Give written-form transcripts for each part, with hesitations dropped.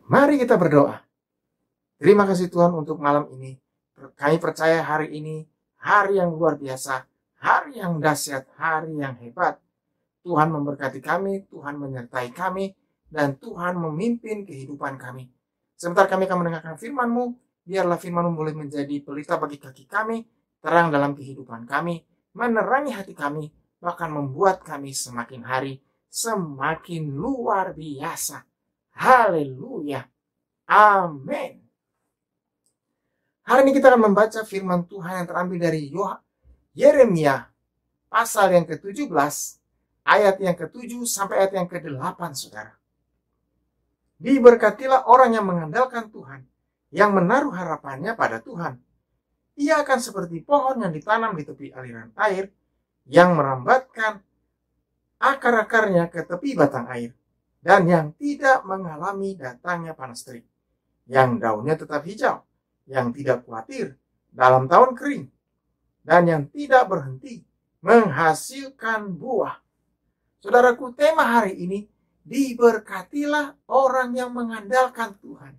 Mari kita berdoa. Terima kasih Tuhan untuk malam ini. Kami percaya hari ini hari yang luar biasa, hari yang dahsyat, hari yang hebat. Tuhan memberkati kami, Tuhan menyertai kami, dan Tuhan memimpin kehidupan kami. Sebentar kami akan mendengarkan firman-Mu, biarlah firman-Mu boleh menjadi pelita bagi kaki kami, terang dalam kehidupan kami, menerangi hati kami, bahkan membuat kami semakin hari semakin luar biasa. Haleluya. Amin. Hari ini kita akan membaca firman Tuhan yang terambil dari Yeremia pasal yang ke-17, ayat yang ke-7 sampai ayat yang ke-8, saudara. Diberkatilah orang yang mengandalkan Tuhan, yang menaruh harapannya pada Tuhan. Ia akan seperti pohon yang ditanam di tepi aliran air, yang merambatkan akar-akarnya ke tepi batang air, dan yang tidak mengalami datangnya panas terik, yang daunnya tetap hijau, yang tidak khawatir dalam tahun kering, dan yang tidak berhenti menghasilkan buah. Saudaraku, tema hari ini, diberkatilah orang yang mengandalkan Tuhan.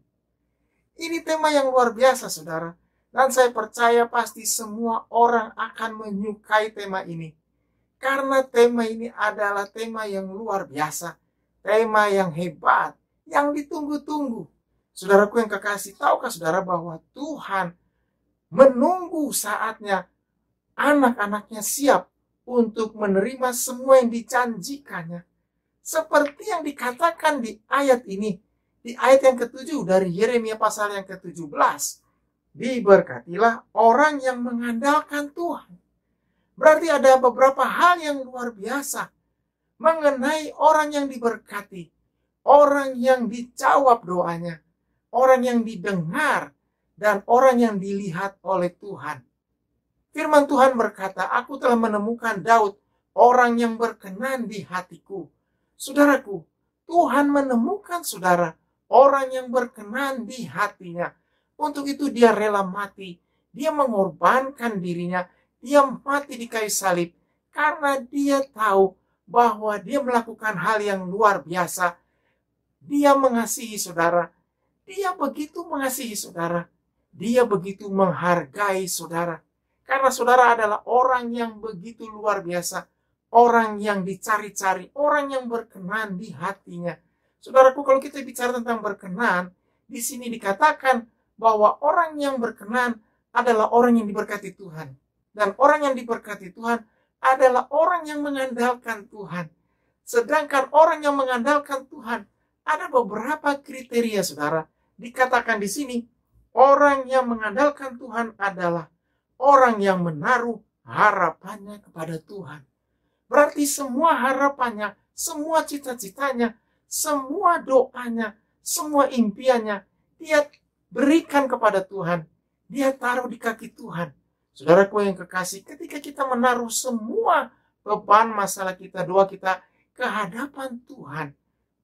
Ini tema yang luar biasa, saudara, dan saya percaya pasti semua orang akan menyukai tema ini, karena tema ini adalah tema yang luar biasa, tema yang hebat, yang ditunggu-tunggu. Saudaraku yang kekasih, tahukah saudara bahwa Tuhan menunggu saatnya anak-anaknya siap untuk menerima semua yang dijanjikannya. Seperti yang dikatakan di ayat ini, di ayat yang ke-7 dari Yeremia pasal yang ke-17. Diberkatilah orang yang mengandalkan Tuhan. Berarti ada beberapa hal yang luar biasa mengenai orang yang diberkati, orang yang dijawab doanya, orang yang didengar, dan orang yang dilihat oleh Tuhan. Firman Tuhan berkata, aku telah menemukan Daud, orang yang berkenan di hatiku. Saudaraku, Tuhan menemukan saudara, orang yang berkenan di hatinya. Untuk itu dia rela mati, dia mengorbankan dirinya, dia mati di kayu salib, karena dia tahu bahwa dia melakukan hal yang luar biasa. Dia mengasihi saudara, dia begitu mengasihi saudara, dia begitu menghargai saudara. Karena saudara adalah orang yang begitu luar biasa, orang yang dicari-cari, orang yang berkenan di hatinya. Saudaraku, kalau kita bicara tentang berkenan, di sini dikatakan bahwa orang yang berkenan adalah orang yang diberkati Tuhan. Dan orang yang diberkati Tuhan adalah orang yang mengandalkan Tuhan. Sedangkan orang yang mengandalkan Tuhan, ada beberapa kriteria, saudara. Dikatakan di sini, orang yang mengandalkan Tuhan adalah orang yang menaruh harapannya kepada Tuhan. Berarti semua harapannya, semua cita-citanya, semua doanya, semua impiannya, dia berikan kepada Tuhan. Dia taruh di kaki Tuhan. Saudaraku yang kekasih, ketika kita menaruh semua beban masalah kita, doa kita ke hadapan Tuhan,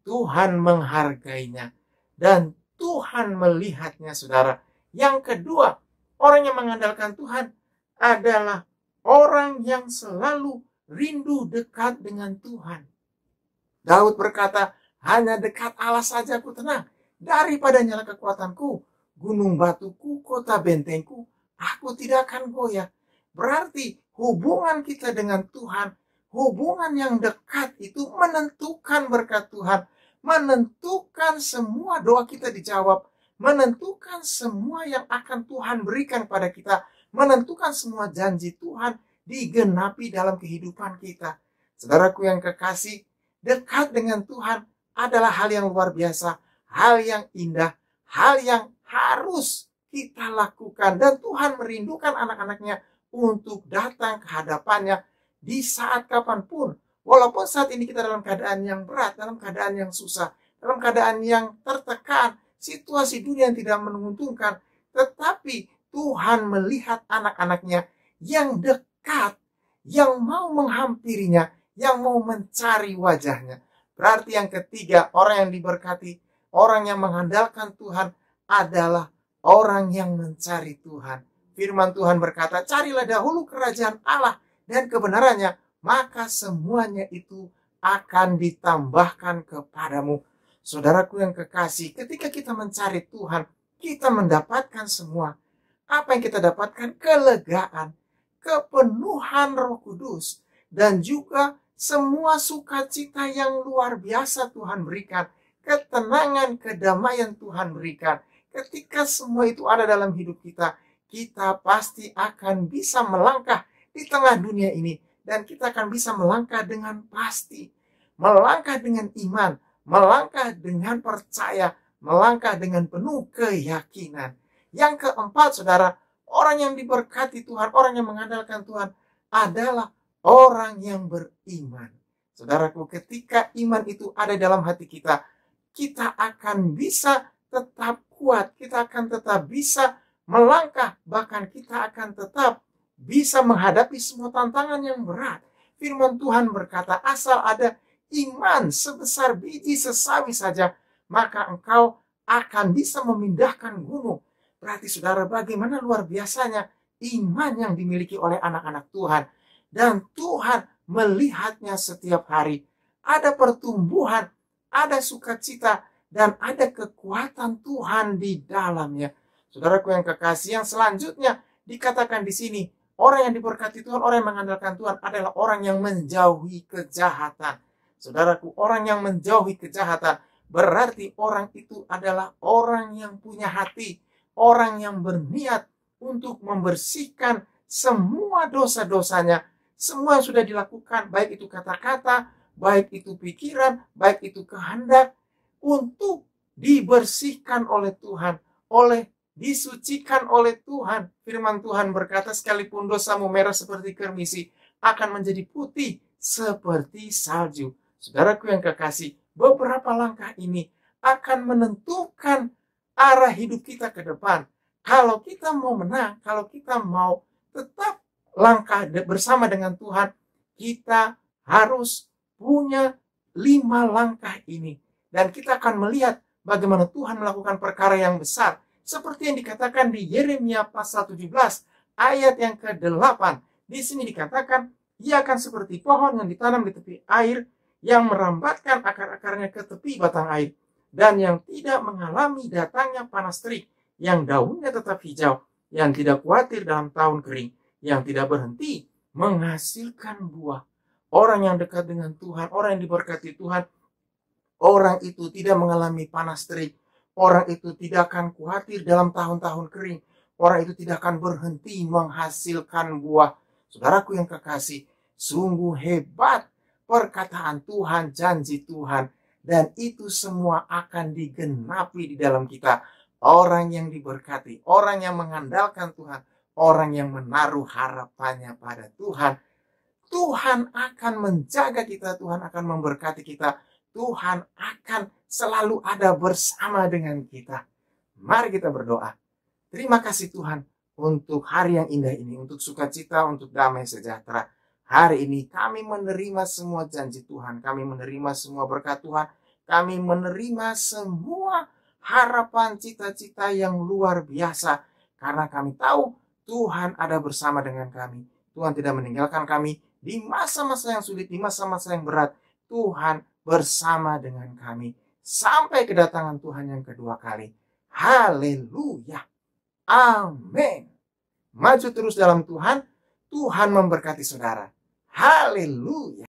Tuhan menghargainya dan Tuhan melihatnya, saudara. Yang kedua, orang yang mengandalkan Tuhan adalah orang yang selalu rindu dekat dengan Tuhan. Daud berkata, hanya dekat Allah saja aku tenang, daripada nyala kekuatanku, gunung batuku, kota bentengku, aku tidak akan goyah. Berarti hubungan kita dengan Tuhan, hubungan yang dekat itu menentukan berkat Tuhan, menentukan semua doa kita dijawab, menentukan semua yang akan Tuhan berikan pada kita, menentukan semua janji Tuhan digenapi dalam kehidupan kita. Saudaraku yang kekasih, dekat dengan Tuhan adalah hal yang luar biasa, hal yang indah, hal yang harus kita lakukan. Dan Tuhan merindukan anak-anaknya untuk datang ke hadapannya di saat kapanpun. Walaupun saat ini kita dalam keadaan yang berat, dalam keadaan yang susah, dalam keadaan yang tertekan, situasi dunia yang tidak menguntungkan, tetapi Tuhan melihat anak-anaknya yang dekat, yang mau menghampirinya, yang mau mencari wajahnya. Berarti yang ketiga, orang yang diberkati, orang yang mengandalkan Tuhan adalah orang yang mencari Tuhan. Firman Tuhan berkata, carilah dahulu kerajaan Allah dan kebenarannya, maka semuanya itu akan ditambahkan kepadamu. Saudaraku yang kekasih, ketika kita mencari Tuhan, kita mendapatkan semua. Apa yang kita dapatkan? Kelegaan, kepenuhan Roh Kudus, dan juga semua sukacita yang luar biasa Tuhan berikan. Ketenangan, kedamaian Tuhan berikan. Ketika semua itu ada dalam hidup kita, kita pasti akan bisa melangkah di tengah dunia ini. Dan kita akan bisa melangkah dengan pasti. Melangkah dengan iman, melangkah dengan percaya, melangkah dengan penuh keyakinan. Yang keempat, saudara, orang yang diberkati Tuhan, orang yang mengandalkan Tuhan adalah orang yang beriman. Saudaraku, ketika iman itu ada dalam hati kita, kita akan bisa tetap kuat, kita akan tetap bisa melangkah, bahkan kita akan tetap bisa menghadapi semua tantangan yang berat. Firman Tuhan berkata, asal ada iman sebesar biji sesawi saja, maka engkau akan bisa memindahkan gunung. Berarti saudara, bagaimana luar biasanya iman yang dimiliki oleh anak-anak Tuhan. Dan Tuhan melihatnya setiap hari. Ada pertumbuhan, ada sukacita, dan ada kekuatan Tuhan di dalamnya. Saudaraku yang kekasih, yang selanjutnya dikatakan di sini, orang yang diberkati Tuhan, orang yang mengandalkan Tuhan adalah orang yang menjauhi kejahatan. Saudaraku, orang yang menjauhi kejahatan berarti orang itu adalah orang yang punya hati, orang yang berniat untuk membersihkan semua dosa-dosanya, semua yang sudah dilakukan, baik itu kata-kata, baik itu pikiran, baik itu kehendak, untuk dibersihkan oleh Tuhan, disucikan oleh Tuhan. Firman Tuhan berkata, sekalipun dosamu merah seperti kermisi, akan menjadi putih seperti salju. Saudaraku yang kekasih, beberapa langkah ini akan menentukan arah hidup kita ke depan. Kalau kita mau menang, kalau kita mau tetap langkah bersama dengan Tuhan, kita harus punya 5 langkah ini. Dan kita akan melihat bagaimana Tuhan melakukan perkara yang besar. Seperti yang dikatakan di Yeremia pasal 17 ayat yang ke-8. Di sini dikatakan, ia akan seperti pohon yang ditanam di tepi air, yang merambatkan akar-akarnya ke tepi batang air, dan yang tidak mengalami datangnya panas terik, yang daunnya tetap hijau, yang tidak khawatir dalam tahun kering, yang tidak berhenti menghasilkan buah. Orang yang dekat dengan Tuhan, orang yang diberkati Tuhan, orang itu tidak mengalami panas terik, orang itu tidak akan khawatir dalam tahun-tahun kering, orang itu tidak akan berhenti menghasilkan buah. Saudaraku yang kekasih, sungguh hebat perkataan Tuhan, janji Tuhan, dan itu semua akan digenapi di dalam kita. Orang yang diberkati, orang yang mengandalkan Tuhan, orang yang menaruh harapannya pada Tuhan, Tuhan akan menjaga kita, Tuhan akan memberkati kita, Tuhan akan selalu ada bersama dengan kita. Mari kita berdoa. Terima kasih Tuhan untuk hari yang indah ini, untuk sukacita, untuk damai sejahtera. Hari ini kami menerima semua janji Tuhan, kami menerima semua berkat Tuhan, kami menerima semua harapan cita-cita yang luar biasa. Karena kami tahu Tuhan ada bersama dengan kami. Tuhan tidak meninggalkan kami di masa-masa yang sulit, di masa-masa yang berat. Tuhan bersama dengan kami sampai kedatangan Tuhan yang kedua kali. Haleluya. Amin. Maju terus dalam Tuhan. Tuhan memberkati saudara. Haleluya.